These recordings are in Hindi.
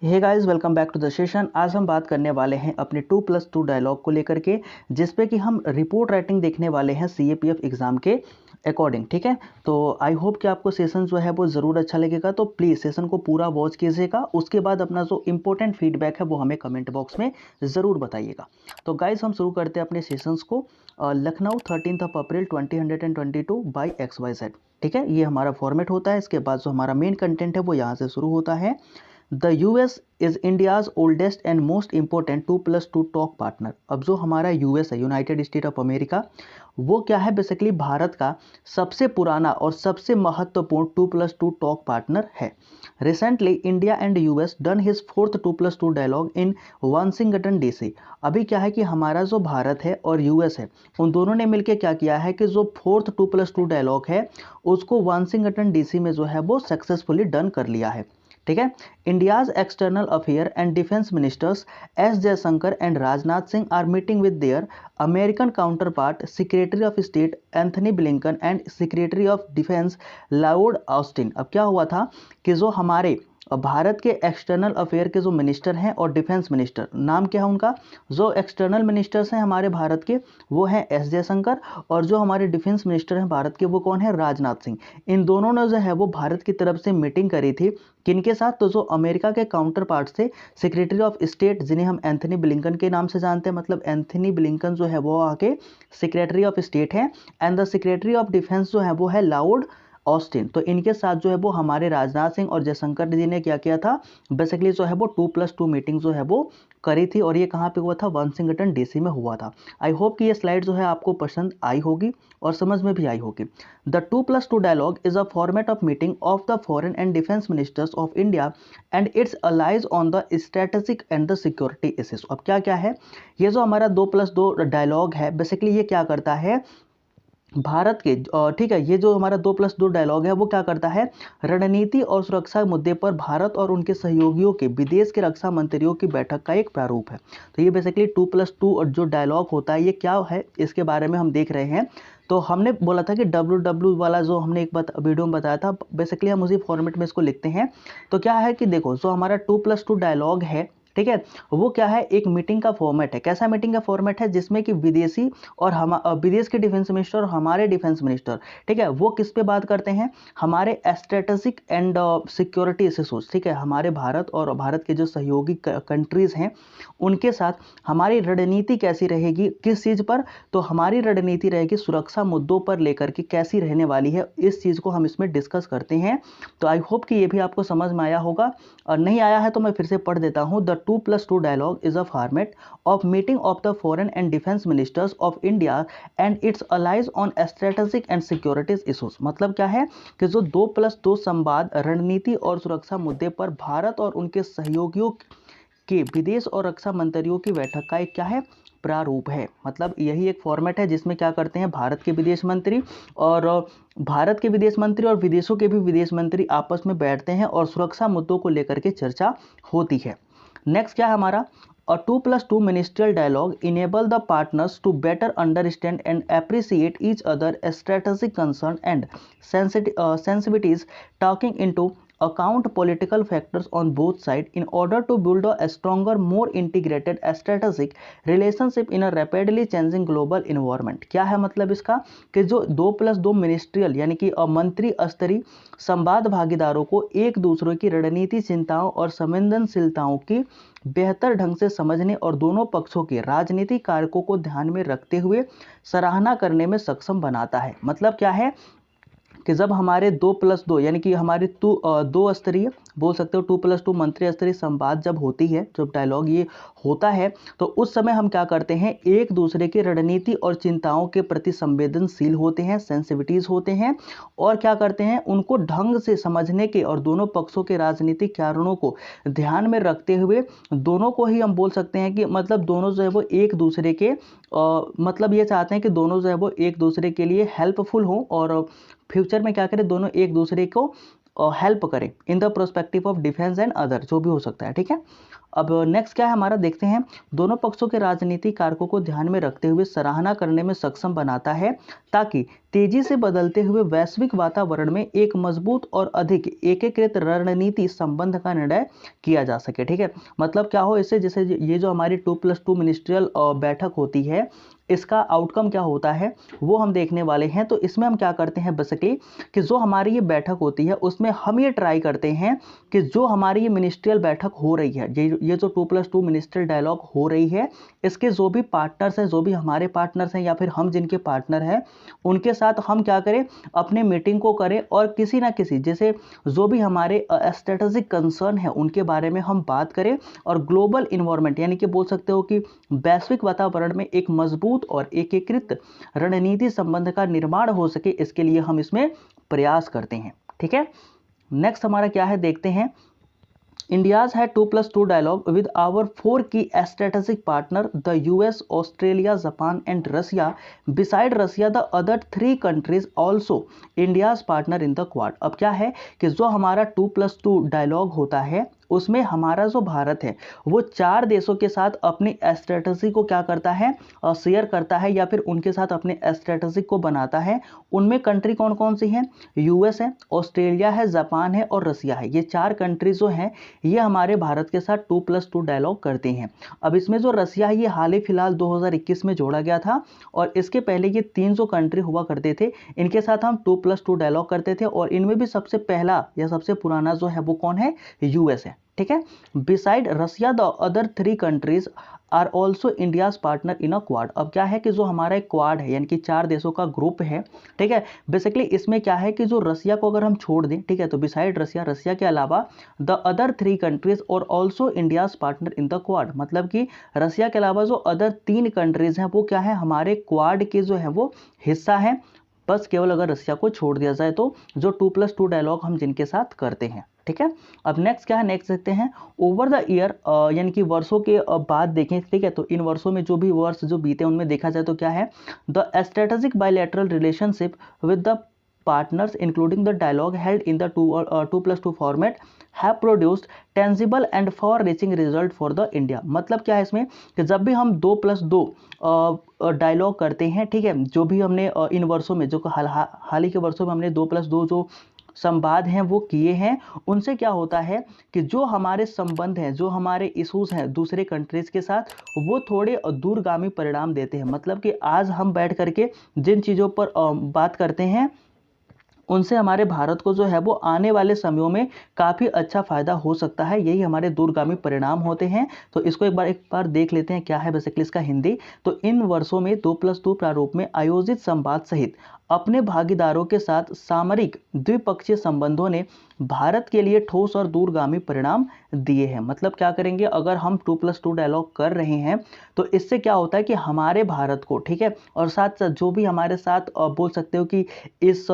Hey guys, welcome back to the session. आज हम बात करने वाले हैं अपने 2+2 डायलॉग को लेकर के, जिस पे कि हम रिपोर्ट राइटिंग देखने वाले हैं सीएपीएफ एग्जाम के अकॉर्डिंग। ठीक है, तो आई होप कि आपको सेशन जो है वो ज़रूर अच्छा लगेगा। तो प्लीज़ सेशन को पूरा वॉच कीजिएगा, उसके बाद अपना जो इंपॉर्टेंट फीडबैक है वो हमें कमेंट बॉक्स में ज़रूर बताइएगा। तो गाइस, हम शुरू करते हैं अपने सेशंस को। लखनऊ 13 अप्रैल 2022 बाई XYZ। ठीक है, ये हमारा फॉर्मेट होता है। इसके बाद जो हमारा मेन कंटेंट है वो यहाँ से शुरू होता है। The US is India's oldest and most important 2+2 talk partner. अब जो हमारा यूएस है, यूनाइटेड स्टेट ऑफ अमेरिका, वो क्या है, बेसिकली भारत का सबसे पुराना और सबसे महत्वपूर्ण 2+2 टॉक पार्टनर है। Recently India and US done his 4th 2+2 dialogue in Washington DC. अभी क्या है कि हमारा जो भारत है और यूएस है, उन दोनों ने मिलकर क्या किया है कि जो 4th 2+2 डायलॉग है उसको वाशिंगटन डीसी में जो है वो सक्सेसफुली डन कर लिया है। ठीक है, India's external affair and defence ministers S Jaishankar and Rajnath Singh are meeting with their American counterpart secretary of state Anthony Blinken and secretary of defence Lord Austin. अब क्या हुआ था कि जो हमारे भारत के एक्सटर्नल अफेयर के जो मिनिस्टर हैं और डिफेंस मिनिस्टर, नाम क्या है उनका, जो एक्सटर्नल मिनिस्टर्स हैं हमारे भारत के वो हैं एस जयशंकर, और जो हमारे डिफेंस मिनिस्टर हैं भारत के वो कौन है, राजनाथ सिंह। इन दोनों ने जो है वो भारत की तरफ से मीटिंग करी थी। किनके साथ, तो जो अमेरिका के काउंटर पार्ट से सेक्रेटरी ऑफ स्टेट, जिन्हें हम एंथनी ब्लिंकन के नाम से जानते हैं, मतलब एंथनी ब्लिंकन जो है वो आके सेक्रेटरी ऑफ स्टेट हैं, and the secretary of defence जो है वो है लॉर्ड ऑस्टिन। तो इनके साथ जो है वो हमारे राजनाथ सिंह और जयशंकर जी ने क्या किया था, बेसिकली जो है वो 2+2 मीटिंग जो है वो करी थी। और ये कहाँ पे हुआ था, वाशिंगटन डीसी में हुआ था। आई होप कि ये स्लाइड जो है आपको पसंद आई होगी और समझ में भी आई होगी। The 2+2 dialogue is a format of meeting of the foreign and defence ministers of India and its allies on the strategic and the security issues. अब क्या क्या है, ये जो हमारा 2+2 डायलॉग है, बेसिकली ये क्या करता है, भारत के ठीक है, ये जो हमारा 2+2 डायलॉग है वो क्या करता है, रणनीति और सुरक्षा मुद्दे पर भारत और उनके सहयोगियों के विदेश के रक्षा मंत्रियों की बैठक का एक प्रारूप है। तो ये बेसिकली 2+2 जो डायलॉग होता है ये क्या है, इसके बारे में हम देख रहे हैं। तो हमने बोला था कि WW वाला जो हमने एक वीडियो में बताया था, बेसिकली हम उसी फॉर्मेट में इसको लिखते हैं। तो क्या है कि देखो, जो हमारा 2+2 डायलॉग है, ठीक है, वो क्या है, एक मीटिंग का फॉर्मेट है। कैसा मीटिंग का फॉर्मेट है, जिसमें कि विदेशी और हम विदेश के डिफेंस मिनिस्टर और हमारे डिफेंस मिनिस्टर, ठीक है, वो किस पे बात करते हैं, हमारे स्ट्रेटेजिक एंड सिक्योरिटी इश्यूज। ठीक है, हमारे भारत और भारत के जो सहयोगी कंट्रीज हैं उनके साथ हमारी रणनीति कैसी रहेगी, किस चीज़ पर, तो हमारी रणनीति रहेगी सुरक्षा मुद्दों पर लेकर के कैसी रहने वाली है, इस चीज़ को हम इसमें डिस्कस करते हैं। तो आई होप कि ये भी आपको समझ में आया होगा, और नहीं आया है तो मैं फिर से पढ़ देता हूँ। The 2+2 dialogue is a format of meeting of the foreign and defence ministers of India and its allies on strategic and securities issues. मतलब क्या है कि जो 2+2 संवाद रणनीति और सुरक्षा मुद्दे पर भारत और उनके सहयोगियों के विदेश और रक्षा मंत्रियों की बैठक का एक क्या है, प्रारूप है। मतलब यही एक फॉर्मेट है जिसमें क्या करते हैं, भारत के विदेश मंत्री और भारत के विदेश मंत्री और विदेशों के भी विदेश मंत्री आपस में बैठते हैं और सुरक्षा मुद्दों को लेकर के चर्चा होती है। नेक्स्ट क्या है हमारा, A 2+2 ministerial dialogue enable the partners to better understand and appreciate each other's strategic concern and sensitivities, taking into account political factors on both sides in order to build a stronger, more integrated strategic relationship in a rapidly changing global environment। क्या है मतलब इसका, कि जो 2+2 मिनिस्ट्रियल यानी कि मंत्री स्तरीय संवाद भागीदारों को एक दूसरे की रणनीति, चिंताओं और संवेदनशीलताओं की बेहतर ढंग से समझने और दोनों पक्षों के राजनीतिक कारकों को ध्यान में रखते हुए सराहना करने में सक्षम बनाता है। मतलब क्या है कि जब हमारे 2+2 यानी कि हमारे दो स्तरीय बोल सकते हो, 2+2 मंत्री स्तरीय संवाद जब होती है, जब डायलॉग ये होता है, तो उस समय हम क्या करते हैं, एक दूसरे की रणनीति और चिंताओं के प्रति संवेदनशील होते हैं, सेंसिटिविटीज होते हैं, और क्या करते हैं, उनको ढंग से समझने के और दोनों पक्षों के राजनीतिक कारणों को ध्यान में रखते हुए दोनों को ही हम बोल सकते हैं कि मतलब दोनों जो है वो एक दूसरे के मतलब ये चाहते हैं कि दोनों जो है वो एक दूसरे के लिए हेल्पफुल हो और फ्यूचर में क्या करें, दोनों एक दूसरे को हेल्प करें in the prospective of defence and other, जो भी हो सकता है। ठीक है, अब नेक्स्ट क्या है हमारा, देखते हैं। दोनों पक्षों के राजनीतिक कारकों को ध्यान में रखते हुए सराहना करने में सक्षम बनाता है, ताकि तेजी से बदलते हुए वैश्विक वातावरण में एक मजबूत और अधिक एकीकृत रणनीति संबंध का निर्णय किया जा सके। ठीक है, मतलब क्या हो इससे, जैसे ये जो हमारी 2+2 मिनिस्ट्रियल बैठक होती है, इसका आउटकम क्या होता है वो हम देखने वाले हैं। तो इसमें हम क्या करते हैं बेसिकली, कि जो हमारी ये बैठक होती है उसमें हम ये ट्राई करते हैं कि जो हमारी ये मिनिस्ट्रियल बैठक हो रही है, ये जो 2+2 मिनिस्ट्रियल डायलॉग हो रही है, इसके जो भी पार्टनर्स हैं, जो भी हमारे पार्टनर्स हैं या फिर हम जिनके पार्टनर हैं, उनके साथ हम क्या करें, अपने मीटिंग को करें और किसी ना किसी, जैसे जो भी हमारे स्ट्रेटेजिक कंसर्न है उनके बारे में हम बात करें, और ग्लोबल इन्वायरमेंट यानी कि बोल सकते हो कि वैश्विक वातावरण में एक मजबूत और एकीकृत रणनीति संबंध का निर्माण हो सके, इसके लिए हम इसमें प्रयास करते हैं। ठीक है, नेक्स्ट हमारा क्या है देखते हैं। India's had 2+2 dialogue with our 4 key strategic partner, the US, Australia, Japan and Russia. Beside Russia, the other 3 countries also India's partner in the Quad. अब क्या है कि जो हमारा 2+2 डायलॉग होता है उसमें हमारा जो भारत है वो 4 देशों के साथ अपनी स्ट्रेटजी को क्या करता है, शेयर करता है या फिर उनके साथ अपने स्ट्रेटजी को बनाता है। उनमें कंट्री कौन कौन सी हैं, यूएस है, ऑस्ट्रेलिया है, जापान है और रसिया है। ये 4 कंट्रीज जो हैं ये हमारे भारत के साथ 2+2 डायलॉग करते हैं। अब इसमें जो रसिया है ये हाल ही फिलहाल 2021 में जोड़ा गया था, और इसके पहले ये 3 जो कंट्री हुआ करते थे इनके साथ हम 2+2 डायलॉग करते थे, और इनमें भी सबसे पहला या सबसे पुराना जो है वो कौन है, यूएस है। ठीक है, beside Russia the other 3 countries are also India's partner in a Quad. अब क्या है कि जो हमारा एक क्वाड है यानी कि 4 देशों का ग्रुप है, ठीक है, बेसिकली इसमें क्या है कि जो रसिया को अगर हम छोड़ दें, ठीक है, तो बिसाइड रसिया, रसिया के अलावा द अदर 3 कंट्रीज और also India's partner in the quad, मतलब कि रसिया के अलावा जो अदर 3 कंट्रीज हैं वो क्या है, हमारे क्वाड के जो है वो हिस्सा है, बस केवल अगर रसिया को छोड़ दिया जाए तो, जो 2+2 डायलॉग हम जिनके साथ करते हैं। ठीक है, अब नेक्स्ट क्या है, नेक्स्ट देखते हैं। ओवर द ईयर यानी कि वर्षों के बाद देखें, ठीक है, तो इन वर्षों में जो भी वर्ष जो बीते उनमें देखा जाए तो क्या है, the strategic bilateral relationship with the partners including the dialogue held in the 2+2 format have produced tangible and far reaching result for the India। मतलब क्या है इसमें कि जब भी हम 2+2 डायलॉग करते हैं, ठीक है, जो भी हमने इन वर्षों में, जो हाल ही के वर्षों में हमने 2+2 जो संवाद हैं वो किए हैं, उनसे क्या होता है कि जो हमारे संबंध हैं, जो हमारे इश्यूज हैं दूसरे कंट्रीज के साथ, वो थोड़े दूरगामी परिणाम देते हैं। मतलब कि आज हम बैठ करके जिन चीज़ों पर बात करते हैं उनसे हमारे भारत को जो है वो आने वाले समयों में काफ़ी अच्छा फायदा हो सकता है, यही हमारे दूरगामी परिणाम होते हैं। तो इसको एक बार देख लेते हैं क्या है बेसिकली इसका हिंदी। तो इन वर्षों में 2+2 प्रारूप में आयोजित संवाद सहित अपने भागीदारों के साथ सामरिक द्विपक्षीय संबंधों ने भारत के लिए ठोस और दूरगामी परिणाम दिए हैं। मतलब क्या करेंगे, अगर हम 2+2 डायलॉग कर रहे हैं तो इससे क्या होता है कि हमारे भारत को, ठीक है, और साथ साथ जो भी हमारे साथ बोल सकते हो कि इस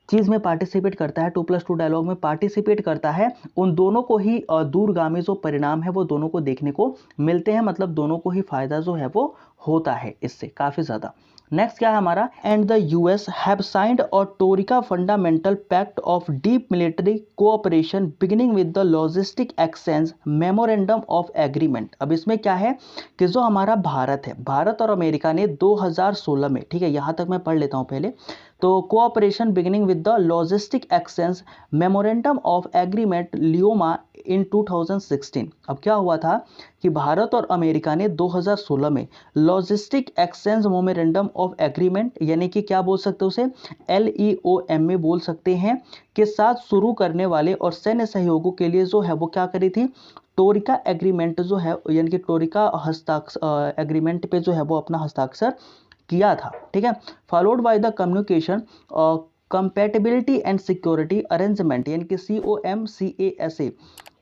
चीज़ में पार्टिसिपेट करता है, 2+2 डायलॉग में पार्टिसिपेट करता है, उन दोनों को ही दूरगामी जो परिणाम है वो दोनों को देखने को मिलते हैं। मतलब दोनों को ही फायदा जो है वो होता है इससे काफ़ी ज़्यादा। नेक्स्ट क्या है हमारा, and the US have signed a historic fundamental pact of deep military cooperation beginning with the logistic exchange memorandum of agreement. अब इसमें क्या है कि जो हमारा भारत है, भारत और अमेरिका ने 2016 में, ठीक है, यहाँ तक मैं पढ़ लेता हूँ पहले, तो cooperation beginning with the logistic exchange memorandum of agreement LEMOA in 2016। अब क्या हुआ था कि भारत और अमेरिका ने 2016 में logistic exchange memorandum of agreement, यानी कि क्या बोल सकते हैं उसे, LEOM बोल सकते हैं, के साथ शुरू करने वाले और सैन्य सहयोगों के लिए जो है वो क्या करी थी, टोरिका एग्रीमेंट जो है, यानी कि टोरिका हस्ताक्षर एग्रीमेंट पे जो है वो अपना हस्ताक्षर किया था। ठीक है, followed by the communication compatibility and security arrangement, यानी कि COMCASA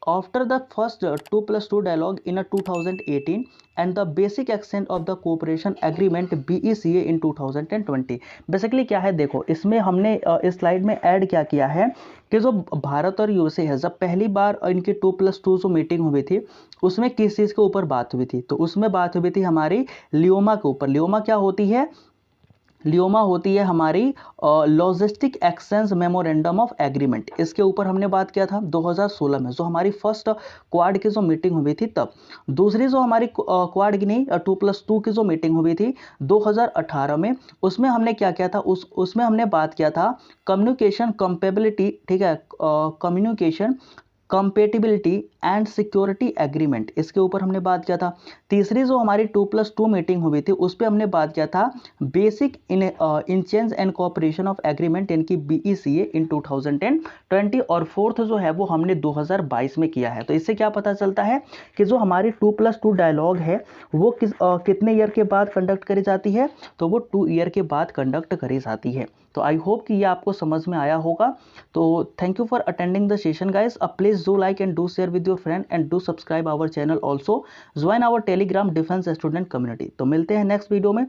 after the first 2+2 dialogue in 2018 and the basic extent of the cooperation agreement BECA in 2020। Basically क्या है देखो, इसमें हमने इस स्लाइड में ऐड क्या किया है कि जो भारत और यूएसए है, जब पहली बार इनकी 2+2 जो मीटिंग हुई थी उसमें किस चीज़ के ऊपर बात हुई थी, तो उसमें बात हुई थी हमारी लियोमा के ऊपर। लियोमा क्या होती है, लियोमा होती है हमारी logistic exchange memorandum of agreement. इसके ऊपर हमने बात किया था 2016 में, जो हमारी फर्स्ट क्वाड की जो मीटिंग हुई थी तब। दूसरी जो हमारी क्वाड की नहीं 2+2 की जो मीटिंग हुई थी 2018 में, उसमें हमने क्या किया था, उसमें हमने बात किया था कम्युनिकेशन कंपेबिलिटी, ठीक है, communication compatibility and security agreement, इसके ऊपर हमने बात किया था। तीसरी जो हमारी 2+2 मीटिंग हुई थी उस पर हमने बात किया था basic exchange and cooperation of agreement इनकी BECA इन 2020। और फोर्थ जो है वो हमने 2022 में किया है। तो इससे क्या पता चलता है कि जो हमारी 2+2 डायलॉग है वो कितने ईयर के बाद कंडक्ट करी जाती है, तो वो 2 ईयर के बाद कंडक्ट करी जाती है। तो आई होप कि ये आपको समझ में आया होगा। तो thank you for attending the session guys. Please do like and do share with your friend and do subscribe our channel also, join our Telegram defence student community. तो मिलते हैं नेक्स्ट वीडियो में।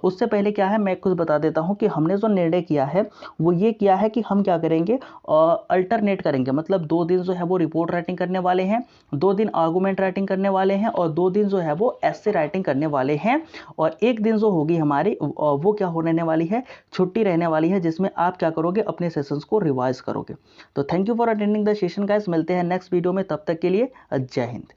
उससे पहले क्या है, मैं कुछ बता देता हूं कि हमने जो निर्णय किया है वो ये किया है कि हम क्या करेंगे, अल्टरनेट करेंगे। मतलब 2 दिन जो है वो रिपोर्ट राइटिंग करने वाले हैं, 2 दिन आर्गूमेंट राइटिंग करने वाले हैं, और 2 दिन जो है वो एस्से राइटिंग करने वाले हैं। और एक दिन जो होगी हमारी वो क्या होने वाली है, छुट्टी रहने वाली है, जिसमें आप क्या करोगे, अपने सेशंस को रिवाइज करोगे। तो thank you for attending the session guys. मिलते हैं नेक्स्ट वीडियो में, तब तक के लिए जय हिंद।